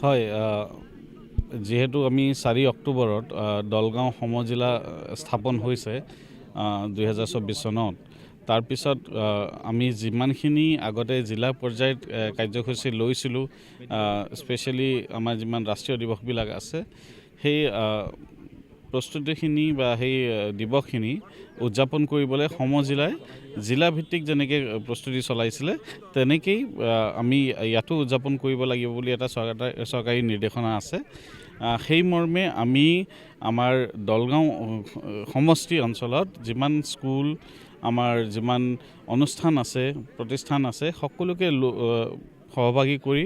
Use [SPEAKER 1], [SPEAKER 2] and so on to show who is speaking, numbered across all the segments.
[SPEAKER 1] হয়, যেহেতু আমি 4 অক্টোবৰত দলগাঁও সমজিলা স্থাপন হৈছে 2024 চনত। তাৰপিছত আমি যিমানখিনি আগতে জিলা পৰ্যায়ত কাৰ্যসূচী লৈছিলোঁ, স্পেচিয়েলি আমাৰ যিমান ৰাষ্ট্ৰীয় দিৱসবিলাক আছে, সেই প্ৰস্তুতিখিনি বা সেই দিৱসখিনি উদযাপন কৰিবলৈ সমজিলাই জিলাভিত্তিক যেনেকৈ প্ৰস্তুতি চলাইছিলে, তেনেকেই আমি ইয়াতো উদযাপন কৰিব লাগিব বুলি এটা চৰকাৰী নিৰ্দেশনা আছে। সেই মৰ্মে আমি আমাৰ দলগাঁও সমষ্টি অঞ্চলত যিমান স্কুল, আমাৰ যিমান অনুষ্ঠান আছে, প্ৰতিষ্ঠান আছে, সকলোকে সহভাগী কৰি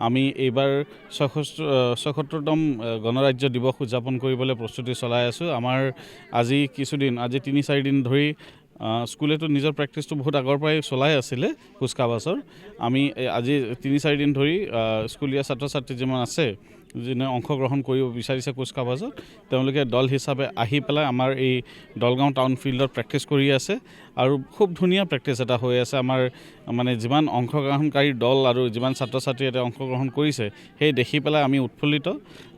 [SPEAKER 1] আমি এইবাৰ ৭৬তম গণৰাজ্য দিৱস উদযাপন কৰিবলৈ প্ৰস্তুতি চলাই আছোঁ। আমাৰ আজি ৩-৪ দিন ধৰি স্কুলেতো নিজৰ প্ৰেক্টিছটো বহুত আগৰ পৰাই চলাই আছিলে কুচকাৱাজৰ। আমি আজি ৩-৪ দিন ধৰি স্কুলীয়া ছাত্ৰ ছাত্ৰী যিমান আছে, যোনে অংশগ্ৰহণ কৰিব বিচাৰিছে কুচকাৱাজত, তেওঁলোকে দল হিচাপে আহি পেলাই আমাৰ এই দলগাঁও টাউন ফিল্ডত প্ৰেক্টিছ কৰি আছে আৰু খুব ধুনীয়া প্ৰেক্টিছ এটা হৈ আছে। আমাৰ মানে যিমান অংশগ্ৰহণকাৰী দল আৰু যিমান ছাত্ৰ ছাত্ৰী ইয়াতে অংশগ্ৰহণ কৰিছে, সেই দেখি পেলাই আমি উৎফুল্লিত।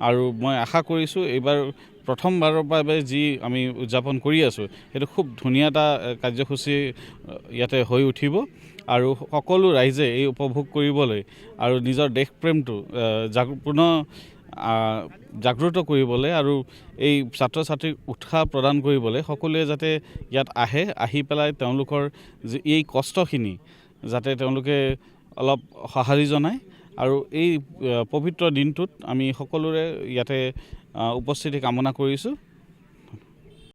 [SPEAKER 1] আৰু মই আশা কৰিছোঁ এইবাৰ প্ৰথমবাৰৰ বাবে যি আমি উদযাপন কৰি আছোঁ, সেইটো খুব ধুনীয়া এটা কাৰ্যসূচী ইয়াতে হৈ উঠিব আৰু সকলো ৰাইজে এই উপভোগ কৰিবলৈ আৰু নিজৰ দেশপ্ৰেমটো জাগ্ৰত কৰিবলৈ আৰু এই ছাত্ৰ ছাত্ৰীক উৎসাহ প্ৰদান কৰিবলৈ সকলোৱে যাতে ইয়াত আহি পেলাই তেওঁলোকৰ এই কষ্টখিনি যাতে তেওঁলোকে অলপ সঁহাৰি জনায় আৰু এই পবিত্ৰ দিনটোত আমি সকলোৰে ইয়াতে উপস্থিতি কামনা কৰিছোঁ।